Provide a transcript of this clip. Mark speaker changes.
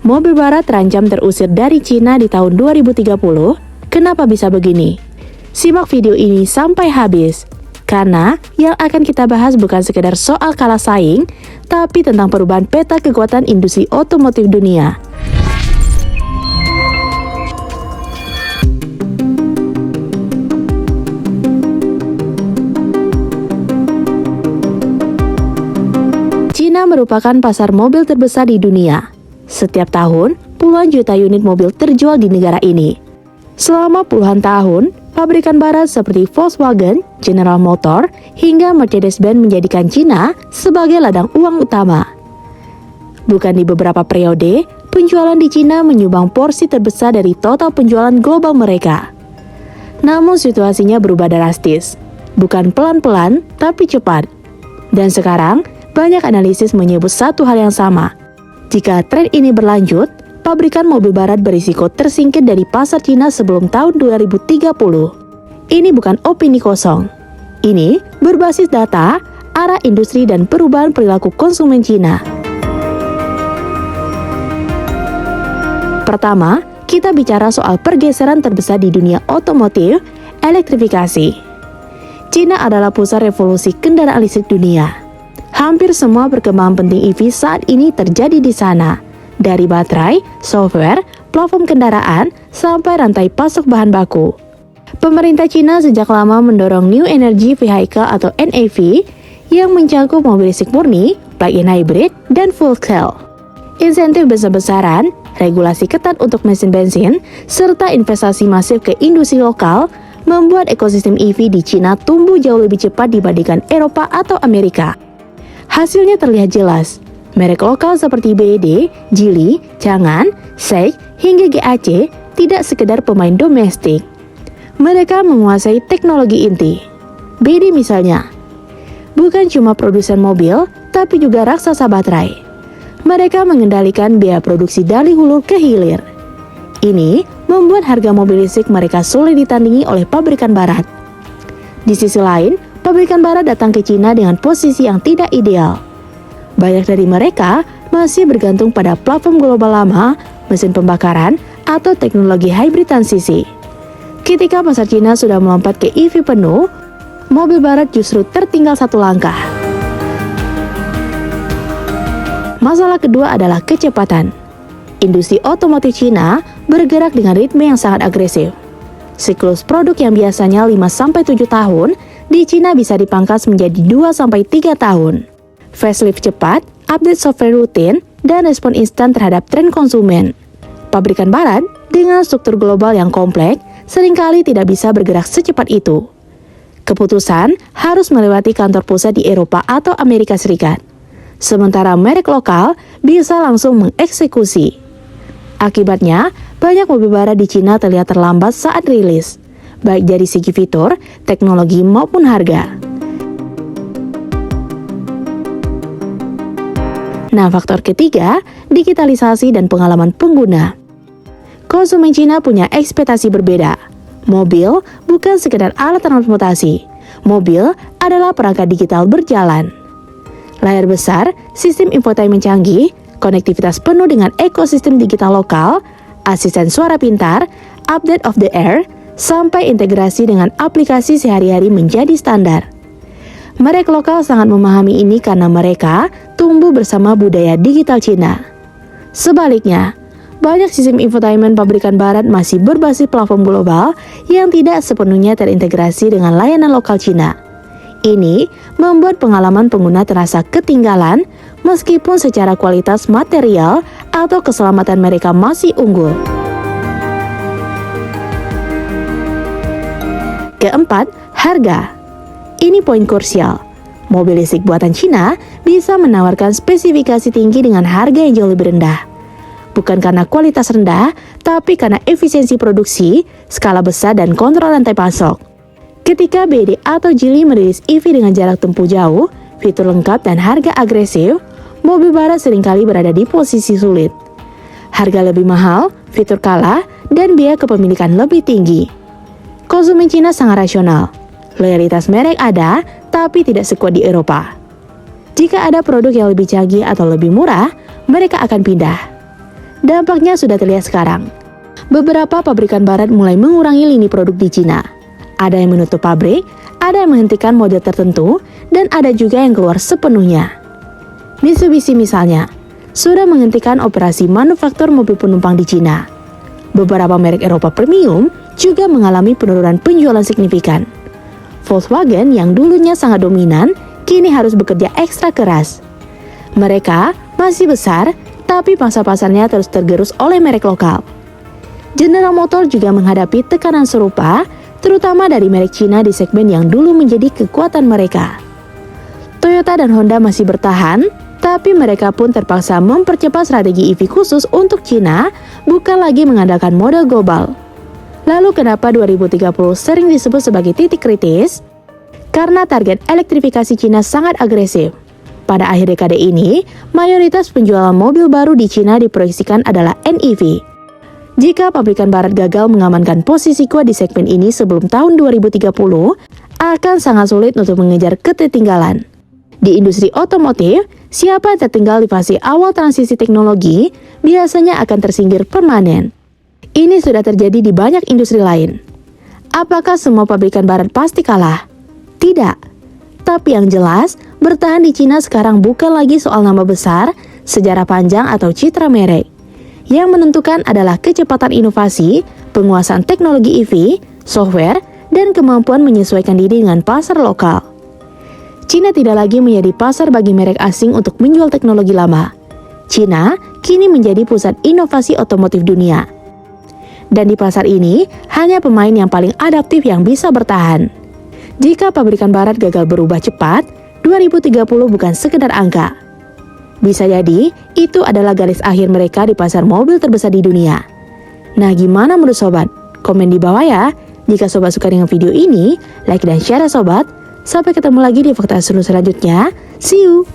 Speaker 1: Mobil barat terancam terusir dari Cina di tahun 2030. Kenapa bisa begini? Simak video ini sampai habis. Karena yang akan kita bahas bukan sekedar soal kalah saing, tapi tentang perubahan peta kekuatan industri otomotif dunia. Cina merupakan pasar mobil terbesar di dunia. Setiap tahun, puluhan juta unit mobil terjual di negara ini. Selama puluhan tahun, pabrikan barat seperti Volkswagen, General Motors, hingga Mercedes-Benz menjadikan Cina sebagai ladang uang utama. Bukan di beberapa periode, penjualan di Cina menyumbang porsi terbesar dari total penjualan global mereka. Namun situasinya berubah drastis. Bukan pelan-pelan, tapi cepat. Dan sekarang, banyak analisis menyebut satu hal yang sama. Jika tren ini berlanjut, pabrikan mobil barat berisiko tersingkir dari pasar Cina sebelum tahun 2030. Ini bukan opini kosong. Ini berbasis data, arah industri dan perubahan perilaku konsumen Cina. Pertama, kita bicara soal pergeseran terbesar di dunia otomotif, elektrifikasi. Cina adalah pusat revolusi kendaraan listrik dunia. Hampir semua perkembangan penting EV saat ini terjadi di sana. Dari baterai, software, platform kendaraan, sampai rantai pasok bahan baku. Pemerintah Cina sejak lama mendorong New Energy Vehicle atau NEV yang mencakup mobil listrik murni, plug-in hybrid, dan fuel cell. Insentif besar-besaran, regulasi ketat untuk mesin bensin, serta investasi masif ke industri lokal membuat ekosistem EV di Cina tumbuh jauh lebih cepat dibandingkan Eropa atau Amerika. Hasilnya terlihat jelas. Merek lokal seperti BYD, Geely, Changan, SAIC, hingga GAC tidak sekedar pemain domestik. Mereka menguasai teknologi inti. BYD misalnya, bukan cuma produsen mobil, tapi juga raksasa baterai. Mereka mengendalikan biaya produksi dari hulu ke hilir. Ini membuat harga mobil listrik mereka sulit ditandingi oleh pabrikan barat. Di sisi lain, pabrikan barat datang ke Cina dengan posisi yang tidak ideal. Banyak dari mereka masih bergantung pada platform global lama, mesin pembakaran, atau teknologi hybrid transisi. Ketika pasar Cina sudah melompat ke EV penuh, mobil barat justru tertinggal satu langkah. Masalah kedua adalah kecepatan. Industri otomotif Cina bergerak dengan ritme yang sangat agresif. Siklus produk yang biasanya 5-7 tahun di Cina bisa dipangkas menjadi 2-3 tahun. Facelift cepat, update software rutin, dan respon instan terhadap tren konsumen. Pabrikan barat dengan struktur global yang kompleks seringkali tidak bisa bergerak secepat itu. Keputusan harus melewati kantor pusat di Eropa atau Amerika Serikat. Sementara merek lokal bisa langsung mengeksekusi. Akibatnya, banyak mobil barat di Cina terlihat terlambat saat rilis, baik dari segi fitur, teknologi maupun harga. Nah, faktor ketiga, digitalisasi dan pengalaman pengguna. Konsumen Cina punya ekspektasi berbeda. Mobil bukan sekedar alat transportasi. Mobil adalah perangkat digital berjalan. Layar besar, sistem infotainment canggih, konektivitas penuh dengan ekosistem digital lokal, asisten suara pintar, update of the air, sampai integrasi dengan aplikasi sehari-hari menjadi standar. Merek lokal sangat memahami ini karena mereka tumbuh bersama budaya digital Cina. Sebaliknya, banyak sistem infotainment pabrikan barat masih berbasis platform global yang tidak sepenuhnya terintegrasi dengan layanan lokal Cina. Ini membuat pengalaman pengguna terasa ketinggalan meskipun secara kualitas material atau keselamatan mereka masih unggul. Keempat, harga. Ini poin krusial. Mobil listrik buatan Cina bisa menawarkan spesifikasi tinggi dengan harga yang jauh lebih rendah. Bukan karena kualitas rendah, tapi karena efisiensi produksi, skala besar, dan kontrol rantai pasok. Ketika BYD atau Geely merilis EV dengan jarak tempuh jauh, fitur lengkap, dan harga agresif, mobil barat seringkali berada di posisi sulit. Harga lebih mahal, fitur kalah, dan biaya kepemilikan lebih tinggi. Konsumen Cina sangat rasional. Loyalitas merek ada, tapi tidak sekuat di Eropa. Jika ada produk yang lebih canggih atau lebih murah, mereka akan pindah. Dampaknya sudah terlihat sekarang. Beberapa pabrikan barat mulai mengurangi lini produk di Cina. Ada yang menutup pabrik, ada yang menghentikan model tertentu, dan ada juga yang keluar sepenuhnya. Mitsubishi misalnya, sudah menghentikan operasi manufaktur mobil penumpang di Cina. Beberapa merek Eropa premium juga mengalami penurunan penjualan signifikan. Volkswagen yang dulunya sangat dominan, kini harus bekerja ekstra keras. Mereka masih besar, tapi pangsa pasarnya terus tergerus oleh merek lokal. General Motors juga menghadapi tekanan serupa, terutama dari merek Cina di segmen yang dulu menjadi kekuatan mereka. Toyota dan Honda masih bertahan, tapi mereka pun terpaksa mempercepat strategi EV khusus untuk Cina, bukan lagi mengandalkan model global. Lalu kenapa 2030 sering disebut sebagai titik kritis? Karena target elektrifikasi Cina sangat agresif. Pada akhir dekade ini, mayoritas penjualan mobil baru di Cina diproyeksikan adalah NEV. Jika pabrikan barat gagal mengamankan posisi kuat di segmen ini sebelum tahun 2030, akan sangat sulit untuk mengejar ketertinggalan. Di industri otomotif, siapa yang tertinggal di fase awal transisi teknologi biasanya akan tersinggir permanen. Ini sudah terjadi di banyak industri lain. Apakah semua pabrikan barat pasti kalah? Tidak. Tapi yang jelas, bertahan di Cina sekarang bukan lagi soal nama besar, sejarah panjang atau citra merek. Yang menentukan adalah kecepatan inovasi, penguasaan teknologi EV, software, dan kemampuan menyesuaikan diri dengan pasar lokal. Cina tidak lagi menjadi pasar bagi merek asing untuk menjual teknologi lama. Cina kini menjadi pusat inovasi otomotif dunia. Dan di pasar ini, hanya pemain yang paling adaptif yang bisa bertahan. Jika pabrikan barat gagal berubah cepat, 2030 bukan sekedar angka. Bisa jadi, itu adalah garis akhir mereka di pasar mobil terbesar di dunia. Nah, gimana menurut sobat? Komen di bawah ya. Jika sobat suka dengan video ini, like dan share ya sobat. Sampai ketemu lagi di fakta seru selanjutnya. See you!